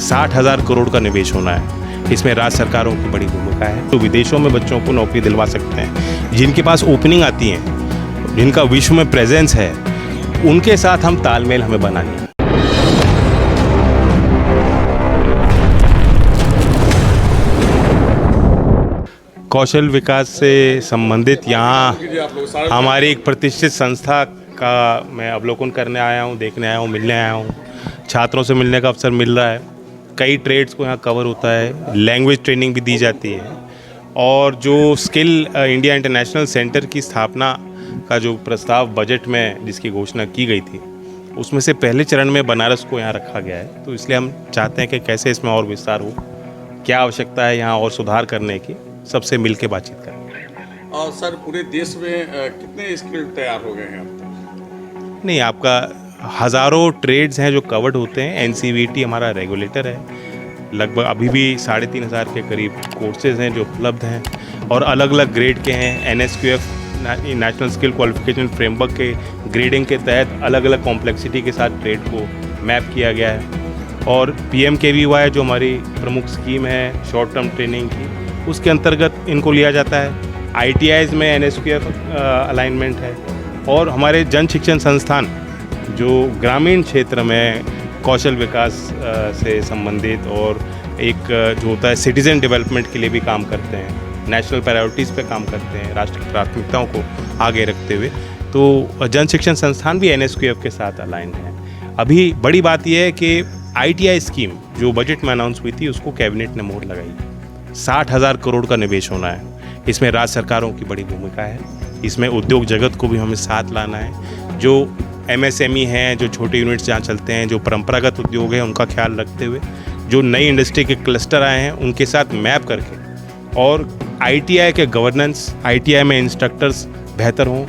60,000 करोड़ का निवेश होना है। इसमें राज्य सरकारों की बड़ी भूमिका है। तो विदेशों में बच्चों को नौकरी दिलवा सकते हैं। जिनके पास ओपनिंग आती हैं, जिनका विश्व में प्रेजेंस है, उनके साथ हम तालमेल हमें बनानी है। कौशल विकास से संबंधित यहाँ हमारी एक प्रतिष्ठित संस्था का मैं अवलोकन करने आया हूँ, देखने आया हूँ, मिलने आया हूँ। छात्रों से मिलने का अवसर मिल रहा है। कई ट्रेड्स को यहाँ कवर होता है, लैंग्वेज ट्रेनिंग भी दी जाती है। और जो स्किल इंडिया इंटरनेशनल सेंटर की स्थापना का जो प्रस्ताव बजट में जिसकी घोषणा की गई थी, उसमें से पहले चरण में बनारस को यहाँ रखा गया है। तो इसलिए हम चाहते हैं कि कैसे इसमें और विस्तार हो, क्या आवश्यकता है यहाँ और सुधार करने की, सबसे मिल के बातचीत करें। और सर, पूरे देश में कितने स्किल तैयार हो गए हैं अब तक? नहीं, आपका हज़ारों ट्रेड्स हैं जो कवर्ड होते हैं। एनसीवीटी हमारा रेगुलेटर है। लगभग अभी भी 3,500 के करीब कोर्सेज हैं जो उपलब्ध हैं और अलग अलग ग्रेड के हैं। NSQF national skill qualification framework के ग्रेडिंग के तहत अलग अलग कॉम्प्लेक्सिटी के साथ ट्रेड को मैप किया गया है। और PMKVY जो हमारी प्रमुख स्कीम है शॉर्ट टर्म ट्रेनिंग की, उसके अंतर्गत इनको लिया जाता है। ITIs में NSQF अलाइनमेंट है। और हमारे जन शिक्षण संस्थान जो ग्रामीण क्षेत्र में कौशल विकास से संबंधित और एक जो होता है सिटीज़न डेवलपमेंट के लिए भी काम करते हैं, नेशनल प्रायोरिटीज़ पे काम करते हैं, राष्ट्र की प्राथमिकताओं को आगे रखते हुए। तो जन शिक्षण संस्थान भी NSQF के साथ अलाइन है। अभी बड़ी बात यह है कि ITI स्कीम जो बजट में अनाउंस हुई थी, उसको कैबिनेट ने मोहर लगाई। 60,000 करोड़ का निवेश होना है। इसमें राज्य सरकारों की बड़ी भूमिका है। इसमें उद्योग जगत को भी हमें साथ लाना है। जो MSME हैं, जो छोटे यूनिट्स जहाँ चलते हैं, जो परंपरागत उद्योग है, उनका ख्याल रखते हुए जो नई इंडस्ट्री के क्लस्टर आए हैं, उनके साथ मैप करके और ITI के गवर्नेंस, ITI में इंस्ट्रक्टर्स बेहतर हों,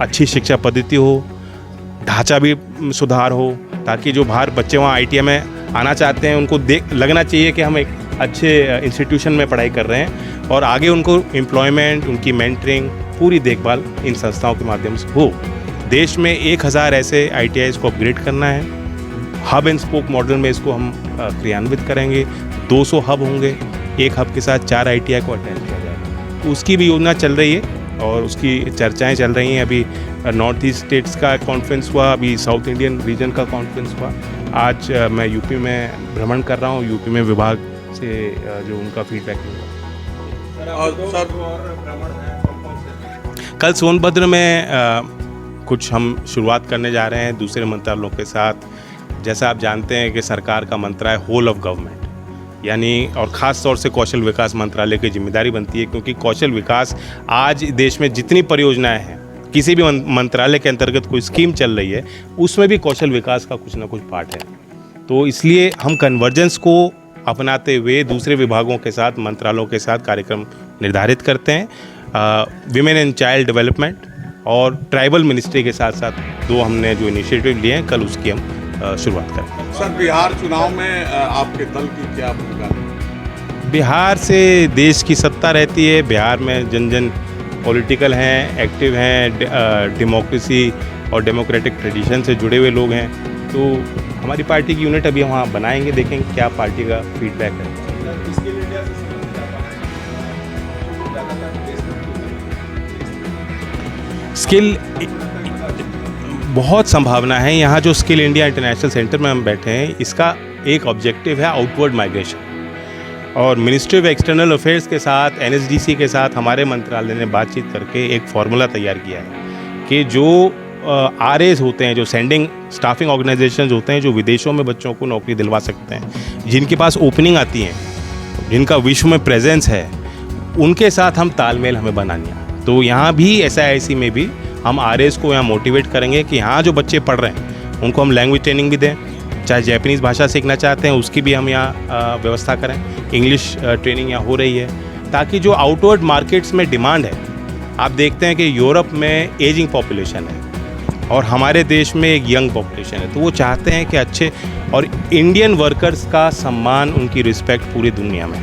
अच्छी शिक्षा पद्धति हो, ढांचा भी सुधार हो, ताकि जो बाहर बच्चे वहाँ ITI में आना चाहते हैं उनको लगना चाहिए कि हम एक अच्छे इंस्टीट्यूशन में पढ़ाई कर रहे हैं और आगे उनको एम्प्लॉयमेंट, उनकी मेंटरिंग, पूरी देखभाल इन संस्थाओं के माध्यम से हो। देश में 1000 ऐसे ITIs को अपग्रेड करना है। हब एंड स्पोक मॉडल में इसको हम क्रियान्वित करेंगे। 200 हब होंगे, एक हब के साथ 4 ITI को अटेंड किया जाएगा। उसकी भी योजना चल रही है और उसकी चर्चाएं चल रही हैं। अभी नॉर्थ ईस्ट स्टेट्स का कॉन्फ्रेंस हुआ, अभी साउथ इंडियन रीजन का कॉन्फ्रेंस हुआ। आज मैं यूपी में भ्रमण कर रहा हूँ। यूपी में विभाग से जो उनका फीडबैक मिला। कल सोनभद्र में कुछ हम शुरुआत करने जा रहे हैं दूसरे मंत्रालयों के साथ। जैसा आप जानते हैं कि सरकार का मंत्र है होल ऑफ गवर्नमेंट, यानी और ख़ास तौर से कौशल विकास मंत्रालय की जिम्मेदारी बनती है, क्योंकि कौशल विकास आज देश में जितनी परियोजनाएं हैं, किसी भी मंत्रालय के अंतर्गत कोई स्कीम चल रही है, उसमें भी कौशल विकास का कुछ ना कुछ पार्ट है। तो इसलिए हम कन्वर्जेंस को अपनाते हुए दूसरे विभागों के साथ, मंत्रालयों के साथ कार्यक्रम निर्धारित करते हैं। विमेन एंड चाइल्ड डेवलपमेंट और ट्राइबल मिनिस्ट्री के साथ साथ दो हमने जो इनिशिएटिव लिए हैं, कल उसकी हम शुरुआत करें। सर, बिहार चुनाव में आपके दल की क्या भूमिका है? बिहार से देश की सत्ता रहती है। बिहार में जन जन पॉलिटिकल हैं, एक्टिव हैं, डेमोक्रेसी और डेमोक्रेटिक ट्रेडिशन से जुड़े हुए लोग हैं। तो हमारी पार्टी की यूनिट अभी वहाँ बनाएंगे, देखेंगे क्या पार्टी का फीडबैक है। स्किल बहुत संभावना है। यहाँ जो स्किल इंडिया इंटरनेशनल सेंटर में हम बैठे हैं, इसका एक ऑब्जेक्टिव है आउटवर्ड माइग्रेशन। और मिनिस्ट्री ऑफ एक्सटर्नल अफेयर्स के साथ, NSDC के साथ हमारे मंत्रालय ने बातचीत करके एक फार्मूला तैयार किया है कि जो RAs होते हैं, जो सेंडिंग स्टाफिंग ऑर्गेनाइजेशंस होते हैं, जो विदेशों में बच्चों को नौकरी दिलवा सकते हैं, जिनके पास ओपनिंग आती हैं, जिनका विश्व में प्रेजेंस है, उनके साथ हम तालमेल हमें बनानी है। तो यहाँ भी SIIC में भी हम RAs को यहाँ मोटिवेट करेंगे कि यहाँ जो बच्चे पढ़ रहे हैं उनको हम लैंग्वेज ट्रेनिंग भी दें। चाहे जैपनीज़ भाषा सीखना चाहते हैं उसकी भी हम यहाँ व्यवस्था करें। इंग्लिश ट्रेनिंग यहाँ हो रही है, ताकि जो आउटवर्ड मार्केट्स में डिमांड है, आप देखते हैं कि यूरोप में एजिंग पॉपुलेशन है और हमारे देश में एक यंग पॉपुलेशन है। तो वो चाहते हैं कि अच्छे और इंडियन वर्कर्स का सम्मान, उनकी रिस्पेक्ट पूरी दुनिया में,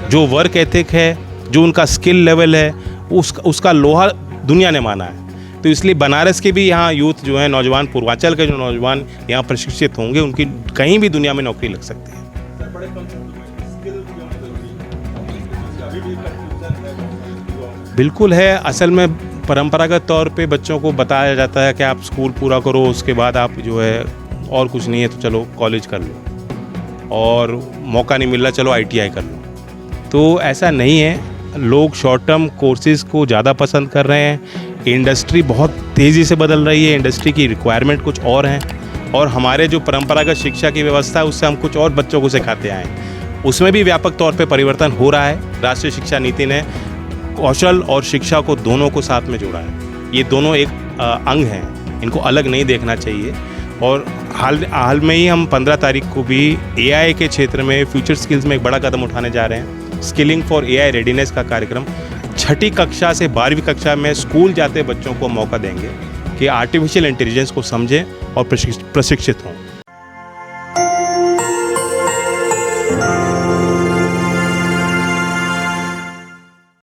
जो वर्क एथिक है, जो उनका स्किल लेवल है, उसका लोहा दुनिया ने माना है। तो इसलिए बनारस के भी यहाँ यूथ जो है, नौजवान, पूर्वांचल के जो नौजवान यहाँ प्रशिक्षित होंगे, उनकी कहीं भी दुनिया में नौकरी लग सकती है। बड़े कंसेप्ट में स्किल भी होना जरूरी है, अभी भी कंफ्यूजन है। बिल्कुल है, असल में परंपरागत तौर पे बच्चों को बताया जाता है कि आप स्कूल पूरा करो, उसके बाद आप जो है और कुछ नहीं है तो चलो कॉलेज कर लो, और मौका नहीं मिल रहा चलो ITI कर लो। तो ऐसा नहीं है, लोग शॉर्ट टर्म कोर्सेज़ को ज़्यादा पसंद कर रहे हैं। इंडस्ट्री बहुत तेज़ी से बदल रही है, इंडस्ट्री की रिक्वायरमेंट कुछ और हैं, और हमारे जो परंपरागत शिक्षा की व्यवस्था है उससे हम कुछ और बच्चों को सिखाते आए हैं, उसमें भी व्यापक तौर पे परिवर्तन हो रहा है। राष्ट्रीय शिक्षा नीति ने कौशल और शिक्षा को दोनों को साथ में जोड़ा है। ये दोनों एक अंग हैं, इनको अलग नहीं देखना चाहिए। और हाल में ही हम 15 तारीख को भी AI के क्षेत्र में फ्यूचर स्किल्स में एक बड़ा कदम उठाने जा रहे हैं। स्किलिंग फॉर AI रेडीनेस का कार्यक्रम 6ठी कक्षा से 12वीं कक्षा में स्कूल जाते बच्चों को मौका देंगे कि आर्टिफिशियल इंटेलिजेंस को समझें और प्रशिक्षित हों।